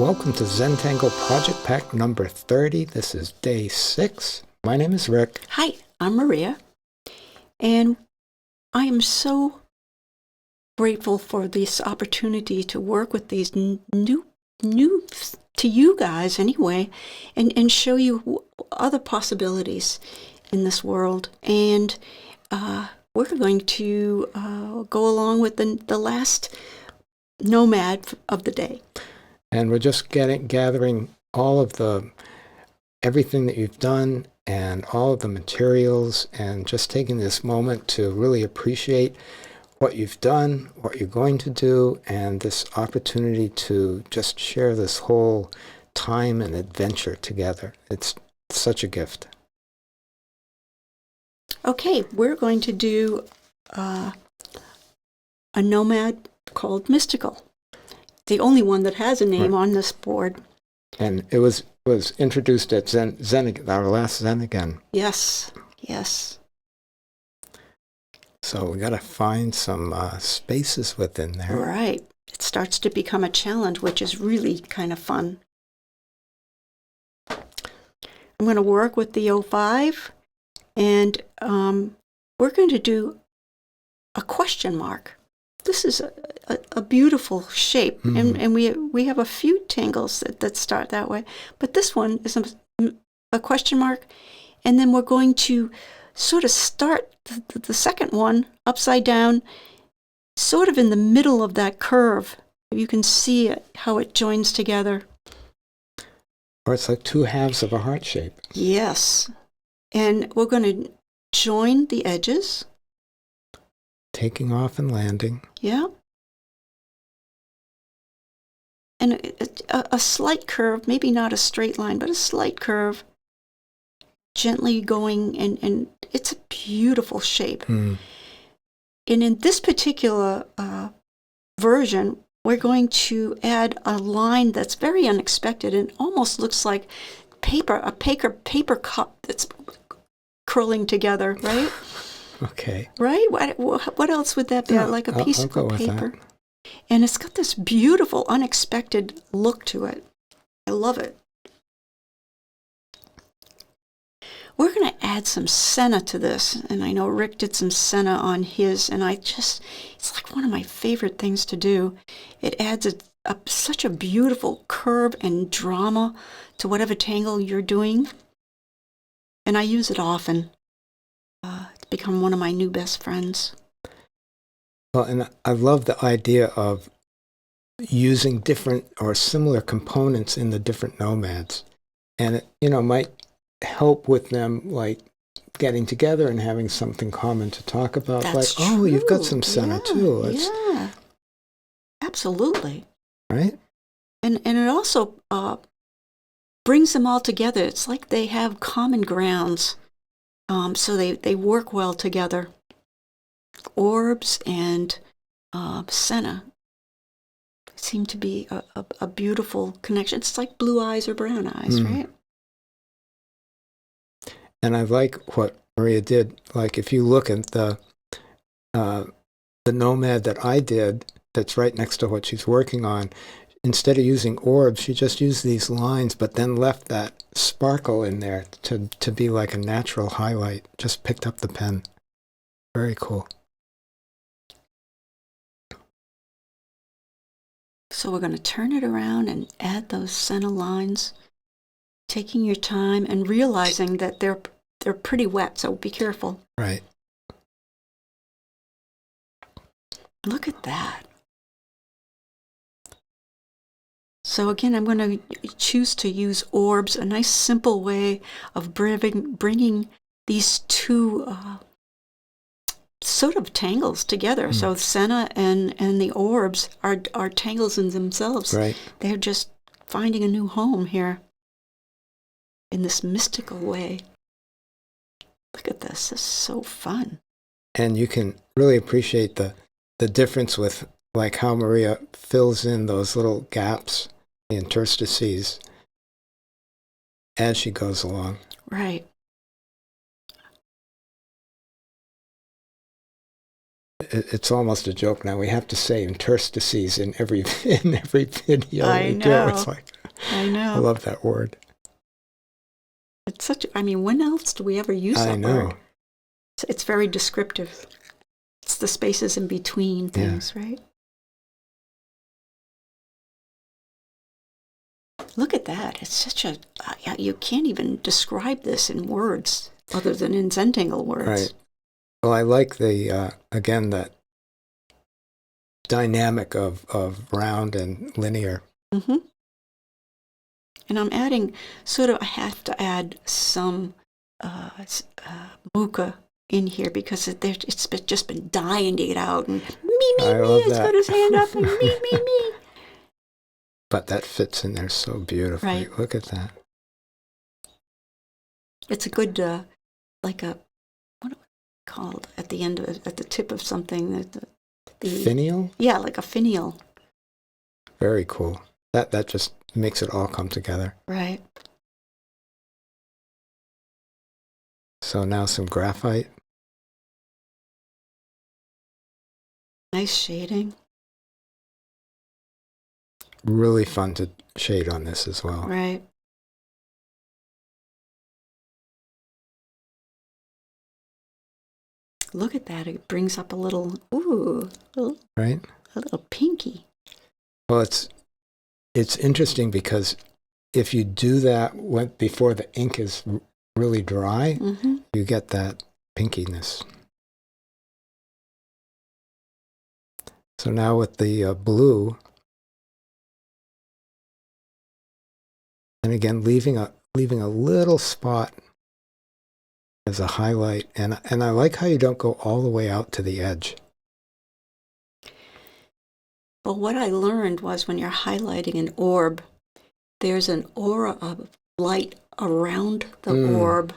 Welcome to Zentangle Project Pack number 30. This is day 6. My name is Rick. Hi, I'm Maria, and I am so grateful for this opportunity to work with these new to you guys anyway, and show you other possibilities in this world. And we're going to go along with the last nomad of the day. And we're just gathering all of everything that you've done and all of the materials, and just taking this moment to really appreciate what you've done, what you're going to do, and this opportunity to just share this whole time and adventure together. It's such a gift. Okay, we're going to do a nomad called Mystical. The only one that has a name on this board. And it was introduced at our last Zen again. Yes. So we got to find some spaces within there. Right. It starts to become a challenge, which is really kind of fun. I'm going to work with the 05, and we're going to do a question mark. This is a beautiful shape, and we have a few tangles that start that way. But this one is a question mark, and then we're going to sort of start the second one upside down, sort of in the middle of that curve. You can see how it joins together. Or it's like two halves of a heart shape. Yes. And we're going to join the edges. Taking off and landing. Yeah. And a slight curve, maybe not a straight line, but a slight curve, gently going, and it's a beautiful shape. And in this particular version, we're going to add a line that's very unexpected and almost looks like a paper cup that's curling together, right? Okay. Right? What else would that be? Yeah, like a piece of paper. That. And it's got this beautiful, unexpected look to it. I love it. We're going to add some senna to this. And I know Rick did some senna on his, and it's like one of my favorite things to do. It adds such a beautiful curve and drama to whatever tangle you're doing. And I use it often. It's become one of my new best friends. Well, and I love the idea of using different or similar components in the different nomads. And it, might help with them, like, getting together and having something common to talk about. That's like, true. You've got some senna too. Yeah, absolutely. Right? And it also brings them all together. It's like they have common grounds. So they work well together. Orbs and senna seem to be a beautiful connection. It's like blue eyes or brown eyes, right? And I like what Maria did. Like, if you look at the nomad that I did, that's right next to what she's working on, instead of using orbs, she just used these lines, but then left that sparkle in there to be like a natural highlight. Just picked up the pen. Very cool. So we're going to turn it around and add those senna lines, taking your time and realizing that they're pretty wet, so be careful. Right. Look at that. So again, I'm going to choose to use orbs, a nice simple way of bringing these two sort of tangles together. So senna and the orbs are tangles in themselves. Right. They're just finding a new home here in this mystical way. Look at this. This is so fun. And you can really appreciate the difference with, like, how Maria fills in those little gaps, the interstices, as she goes along. Right. It's almost a joke now. We have to say interstices in every video. I we know. do. It's like, I know. I love that word. It's such, I mean, when else do we ever use that I know. word? It's very descriptive. It's the spaces in between things, right? Look at that. It's such a, you can't even describe this in words other than in Zentangle words. Right. Well, I like the, again, that dynamic of round and linear. Mm-hmm. And I'm adding, sort of, I have to add some muka in here because it's just been dying to get out. And me, it's got his hand up and me. But that fits in there so beautifully. Right. Look at that. It's a good, like a, what are it called at the end of it, at the tip of something? The finial? Yeah, like a finial. Very cool. That just makes it all come together. Right. So now some graphite. Nice shading. Really fun to shade on this as well. Right. Look at that. It brings up a little, right? A little pinky. Well, it's interesting because if you do that before the ink is really dry, mm-hmm. you get that pinkiness. So now with the blue, and again leaving a little spot as a highlight, and I like how you don't go all the way out to the edge. Well, what I learned was when you're highlighting an orb, there's an aura of light around the orb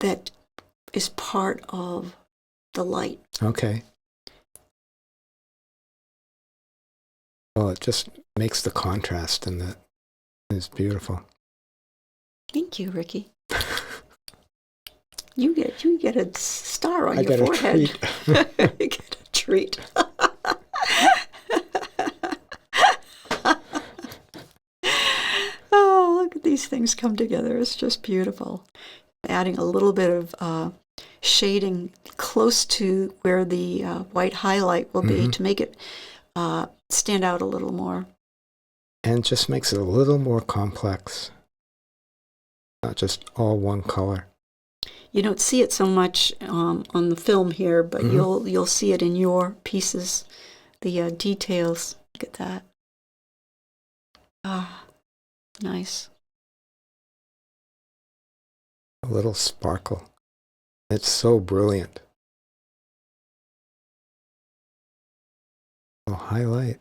that is part of the light. Okay. Well, it just makes the contrast, and it's beautiful. Thank you, Ricky. You get a star on your forehead. You get a treat. Oh, look at these things come together. It's just beautiful. Adding a little bit of shading close to where the white highlight will be to make it stand out a little more. And just makes it a little more complex. Not just all one color. You don't see it so much on the film here, but you'll see it in your pieces, the details. Look at that. Ah, nice. A little sparkle. It's so brilliant. Oh, highlight.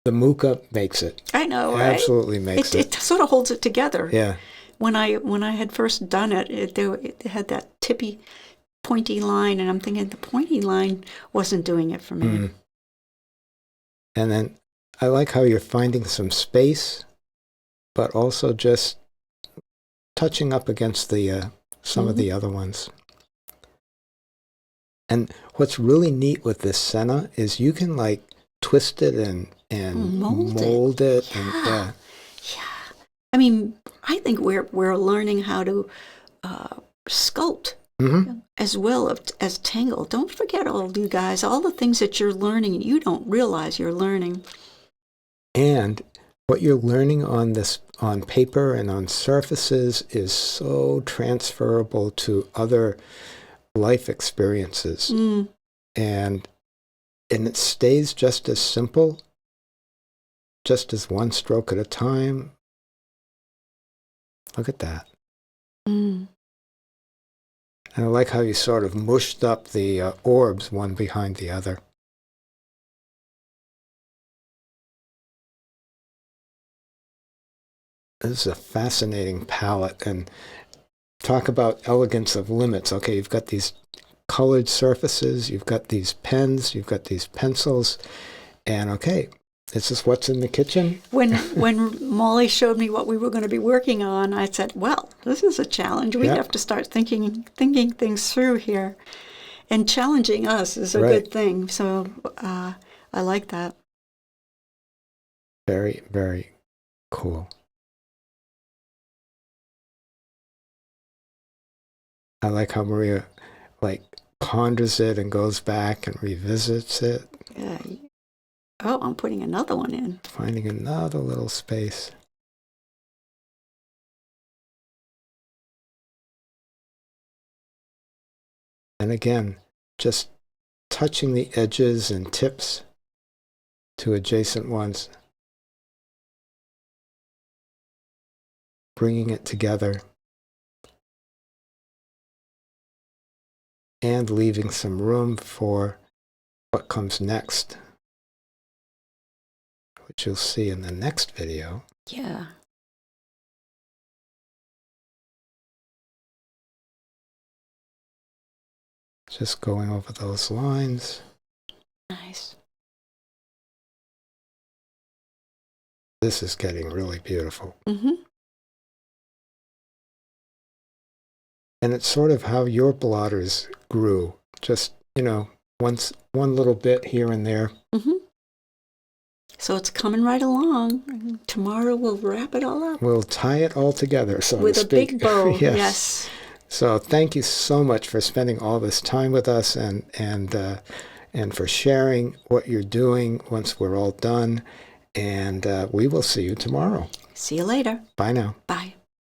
The muka makes it. I know, right? Absolutely makes it. It sort of holds it together. Yeah. When I had first done it, it had that tippy, pointy line, and I'm thinking the pointy line wasn't doing it for me. And then I like how you're finding some space, but also just touching up against the some of the other ones. And what's really neat with this senna is you can like twist it and mold it. Yeah. I mean, I think we're learning how to sculpt as well as tangle. Don't forget, all you guys, all the things that you're learning you don't realize you're learning. And what you're learning on paper and on surfaces is so transferable to other life experiences. And it stays just as simple, just as one stroke at a time. Look at that. And I like how you sort of mushed up the orbs one behind the other. This is a fascinating palette, and talk about elegance of limits. Okay, you've got these colored surfaces, you've got these pens, you've got these pencils, and okay, this is what's in the kitchen. When Molly showed me what we were going to be working on, I said, well, this is a challenge. We have to start thinking things through here. And challenging us is a good thing. So I like that. Very, very cool. I like how Maria like ponders it and goes back and revisits it. Yeah. Oh, I'm putting another one in. Finding another little space. And again, just touching the edges and tips to adjacent ones. Bringing it together. And leaving some room for what comes next, which you'll see in the next video. Yeah. Just going over those lines. Nice. This is getting really beautiful. Mm-hmm. And it's sort of how your blotters grew. Just, one little bit here and there. Mm-hmm. So it's coming right along. Tomorrow we'll wrap it all up. We'll tie it all together, so with to a speak. big bow. Yes. Yes. So thank you so much for spending all this time with us and for sharing what you're doing once we're all done. And we will see you tomorrow. See you later. Bye now. Bye.